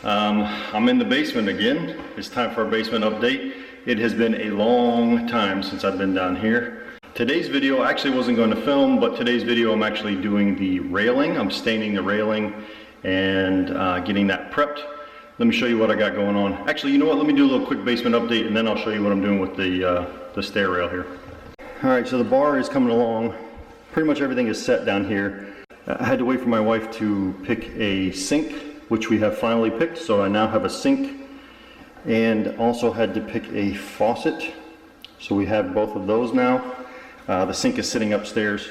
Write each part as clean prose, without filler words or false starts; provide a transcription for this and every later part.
I'm in the basement again. It's time for a basement update. It has been a long time since I've been down here. Today's video, I actually wasn't going to film, but today's video I'm actually doing the railing. I'm staining the railing and getting that prepped. Let me show you what I got going on. Actually, you know what? Let me do a little quick basement update and then I'll show you what I'm doing with the stair rail here. Alright, so the bar is coming along. Pretty much everything is set down here. I had to wait for my wife to pick a sink, which we have finally picked. So I now have a sink and also had to pick a faucet. So we have both of those now. The sink is sitting upstairs.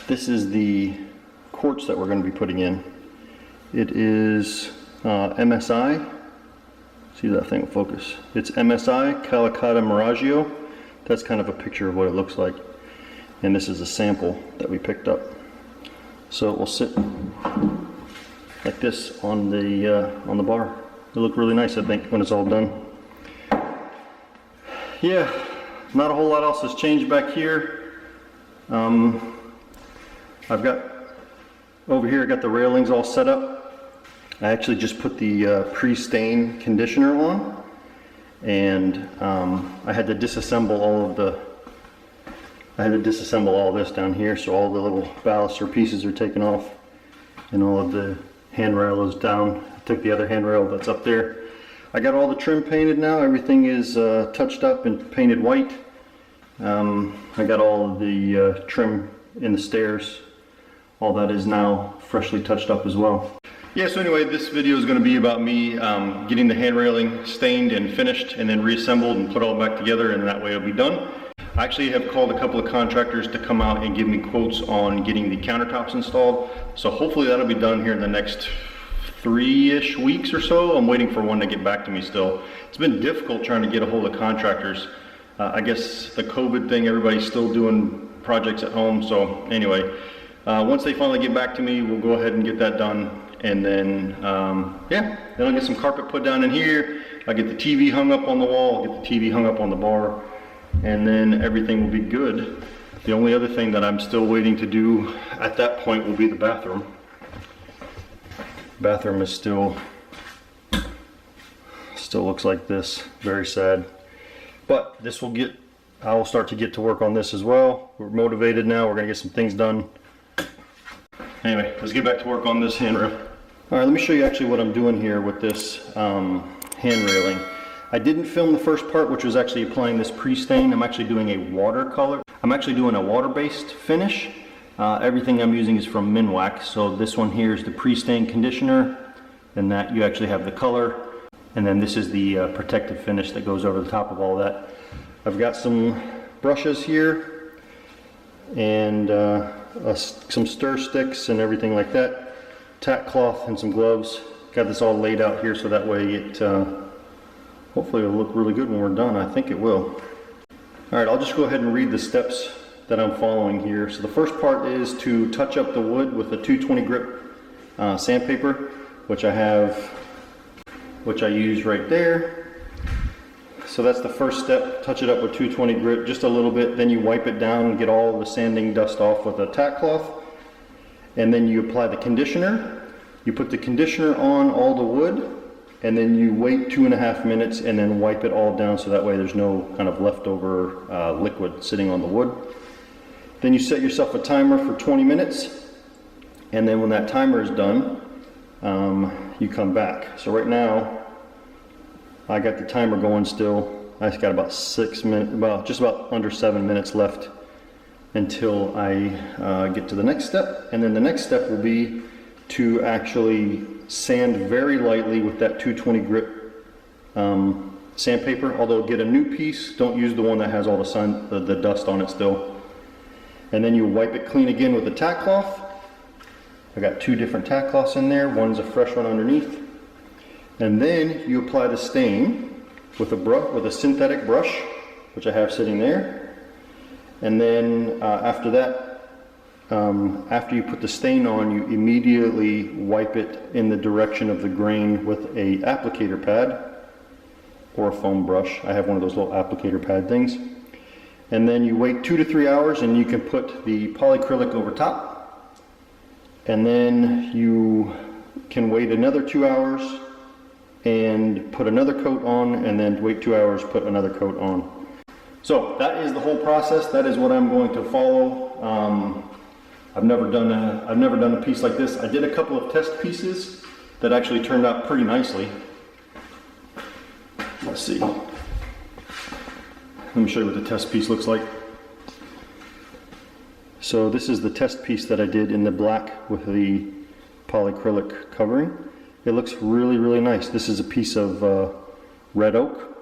This is the quartz that we're going to be putting in. It is MSI. See that thing will focus. It's MSI Calicata Miraggio. That's kind of a picture of what it looks like. And this is a sample that we picked up. So it will sit like this on the bar. It'll look really nice, I think, when it's all done. Yeah, not a whole lot else has changed back here. I've got over here, I got the railings all set up. I actually just put the pre-stain conditioner on, and I had to disassemble all this down here, so all the little baluster pieces are taken off, and all of the handrail is down. I took the other handrail that's up there. I got all the trim painted now. Everything is touched up and painted white. I got all of the trim in the stairs. All that is now freshly touched up as well. Yeah, so anyway, this video is going to be about me getting the hand railing stained and finished and then reassembled and put all back together, and that way it'll be done. I actually have called a couple of contractors to come out and give me quotes on getting the countertops installed. So hopefully that'll be done here in the next 3-ish weeks or so. I'm waiting for one to get back to me still. It's been difficult trying to get a hold of contractors. I guess the COVID thing, everybody's still doing projects at home. So anyway, once they finally get back to me, we'll go ahead and get that done. And then, yeah, then I'll get some carpet put down in here. I'll get the TV hung up on the wall, I'll get the TV hung up on the bar, and then everything will be good. The only other thing that I'm still waiting to do at that point will be the bathroom. Bathroom is still looks like this, very sad. But this will get, I will start to get to work on this as well. We're motivated now, we're gonna get some things done. Anyway, let's get back to work on this handrail. All right, let me show you actually what I'm doing here with this hand railing. I didn't film the first part, which was actually applying this pre-stain. I'm actually doing a watercolor. I'm actually doing a water-based finish. Everything I'm using is from Minwax. So this one here is the pre-stain conditioner. Then that you actually have the color. And then this is the protective finish that goes over the top of all that. I've got some brushes here and some stir sticks and everything like that, tack cloth and some gloves. Got this all laid out here so that way it hopefully it'll look really good when we're done. I think it will. Alright, I'll just go ahead and read the steps that I'm following here. So the first part is to touch up the wood with a 220 grip sandpaper, which I use right there. So that's the first step. Touch it up with 220 grit just a little bit, then you wipe it down and get all the sanding dust off with a tack cloth, and then you apply the conditioner. You put the conditioner on all the wood, and then you wait 2.5 minutes and then wipe it all down so that way there's no kind of leftover liquid sitting on the wood. Then you set yourself a timer for 20 minutes, and then when that timer is done, you come back. So right now I got the timer going still. I just got about 6 minutes, just about under 7 minutes left until I get to the next step. And then the next step will be to actually sand very lightly with that 220 grit sandpaper. Although get a new piece, don't use the one that has all the dust on it still. And then you wipe it clean again with a tack cloth. I got 2 different tack cloths in there. One's a fresh one underneath. And then you apply the stain with a synthetic brush, which I have sitting there. And then after that, after you put the stain on, you immediately wipe it in the direction of the grain with a applicator pad or a foam brush. I have one of those little applicator pad things. And then you wait 2 to 3 hours and you can put the polycrylic over top. And then you can wait another 2 hours and put another coat on, and then wait 2 hours, put another coat on. So that is the whole process. That is what I'm going to follow. I've never done a piece like this. I did a couple of test pieces that actually turned out pretty nicely. Let's see. Let me show you what the test piece looks like. So this is the test piece that I did in the black with the polycrylic covering. It looks really, really nice. This is a piece of red oak.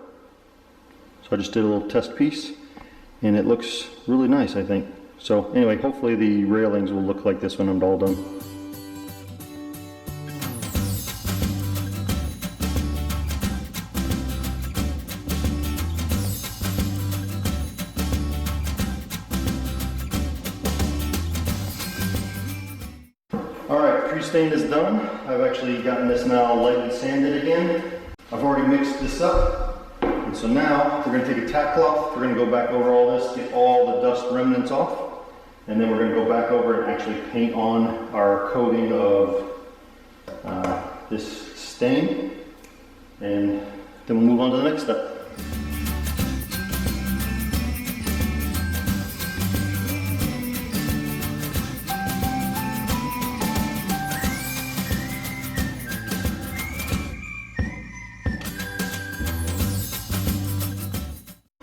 So I just did a little test piece, and it looks really nice, I think. So anyway, hopefully the railings will look like this when I'm all done. Alright, pre-stain is done. I've actually gotten this now lightly sanded again. I've already mixed this up. And so now we're going to take a tack cloth, we're going to go back over all this, get all the dust remnants off, and then we're going to go back over and actually paint on our coating of this stain, and then we'll move on to the next step.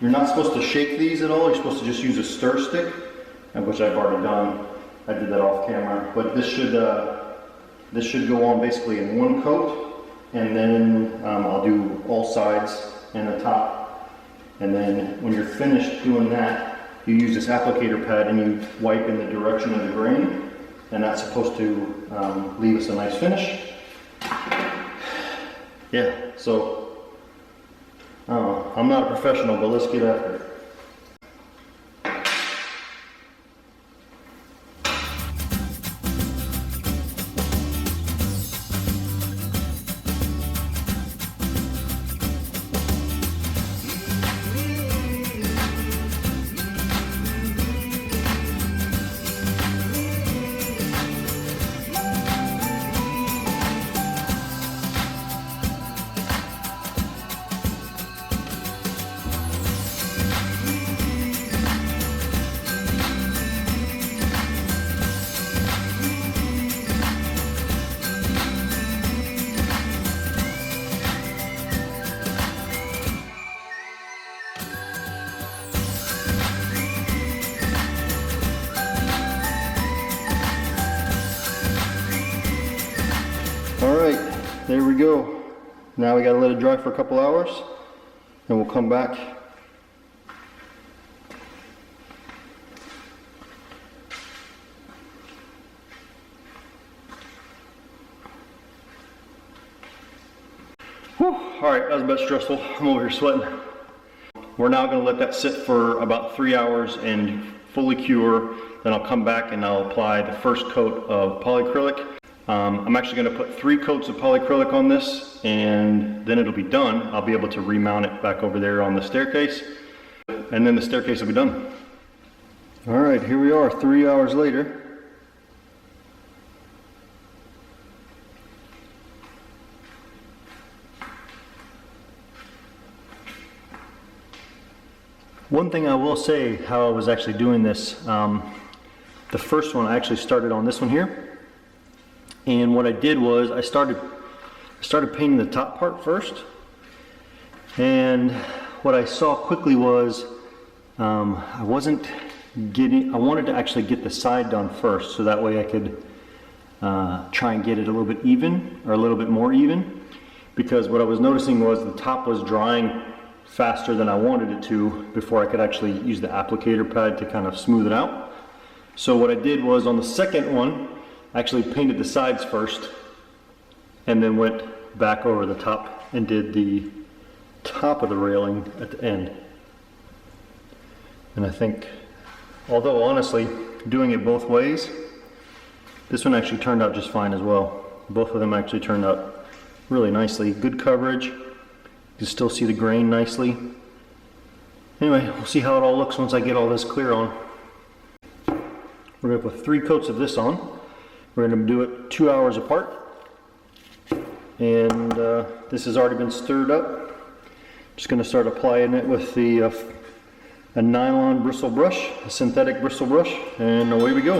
You're not supposed to shake these at all. You're supposed to just use a stir stick, which I've already done. I did that off camera. But this should go on basically in one coat, and then I'll do all sides and the top. And then when you're finished doing that, you use this applicator pad and you wipe in the direction of the grain, and that's supposed to leave us a nice finish. Yeah, so. I'm not a professional, but let's get after it. Alright, there we go. Now we gotta let it dry for a couple hours, and we'll come back. Whew, alright, that was a bit stressful. I'm over here sweating. We're now gonna let that sit for about 3 hours and fully cure. Then I'll come back and I'll apply the first coat of polycrylic. I'm actually going to put 3 coats of polycrylic on this, and then it'll be done. I'll be able to remount it back over there on the staircase, and then the staircase will be done. Alright, here we are 3 hours later. One thing I will say how I was actually doing this, the first one I actually started on this one here. And what I did was I started painting the top part first, and what I saw quickly was I wanted to actually get the side done first, so that way I could try and get it a little bit even, or a little bit more even, because what I was noticing was the top was drying faster than I wanted it to before I could actually use the applicator pad to kind of smooth it out. So what I did was on the second one, I actually painted the sides first, and then went back over the top and did the top of the railing at the end. And I think, although honestly, doing it both ways, this one actually turned out just fine as well. Both of them actually turned out really nicely. Good coverage. You can still see the grain nicely. Anyway, we'll see how it all looks once I get all this clear on. We're going to put 3 coats of this on. We're going to do it 2 hours apart. and this has already been stirred up. Just going to start applying it with a nylon bristle brush, a synthetic bristle brush, and away we go.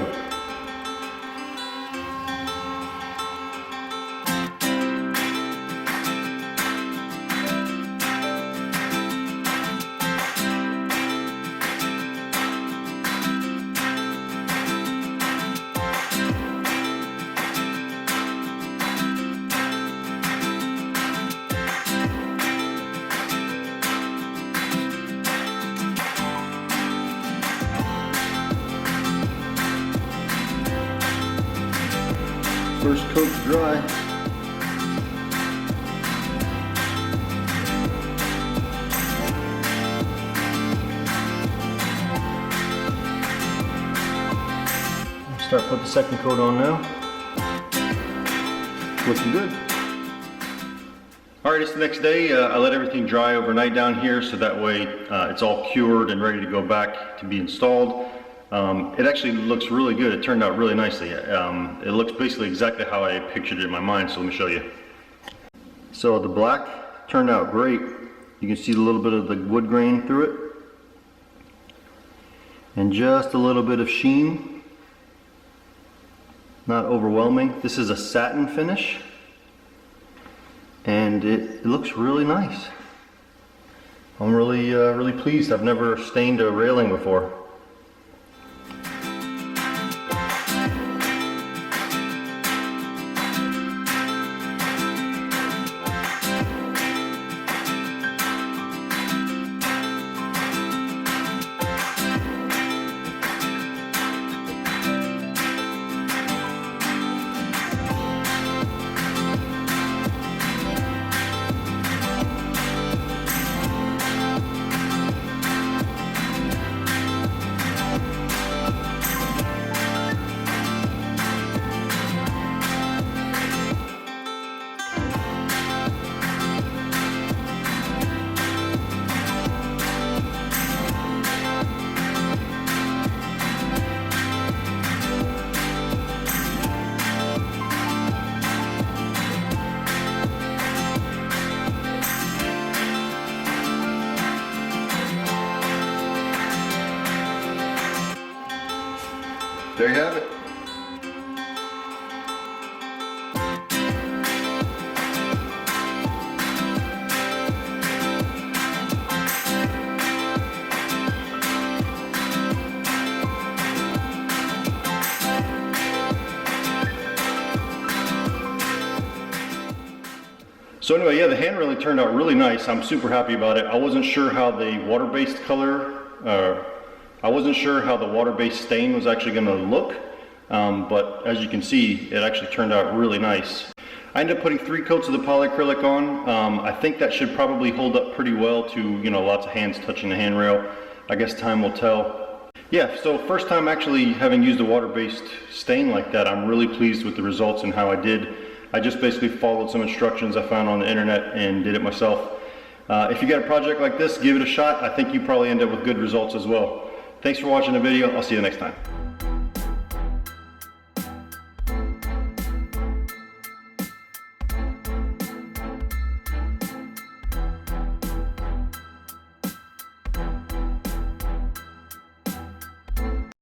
First coat's dry. Start put the second coat on now. Looking good. Alright, it's the next day. I let everything dry overnight down here so that way it's all cured and ready to go back to be installed. It actually looks really good. It turned out really nicely. It looks basically exactly how I pictured it in my mind, so let me show you. So the black turned out great. You can see a little bit of the wood grain through it. And just a little bit of sheen. Not overwhelming. This is a satin finish. And it looks really nice. I'm really pleased. I've never stained a railing before. There you have it. So anyway, yeah, the hand railing turned out really nice. I'm super happy about it. I wasn't sure how the water-based color, I wasn't sure how the water-based stain was actually going to look, but as you can see, it actually turned out really nice. I ended up putting 3 coats of the polycrylic on. I think that should probably hold up pretty well to, you know, lots of hands touching the handrail. I guess time will tell. Yeah, so first time actually having used a water-based stain like that, I'm really pleased with the results and how I did. I just basically followed some instructions I found on the internet and did it myself. If you got a project like this, give it a shot. I think you probably end up with good results as well. Thanks for watching the video. I'll see you next time.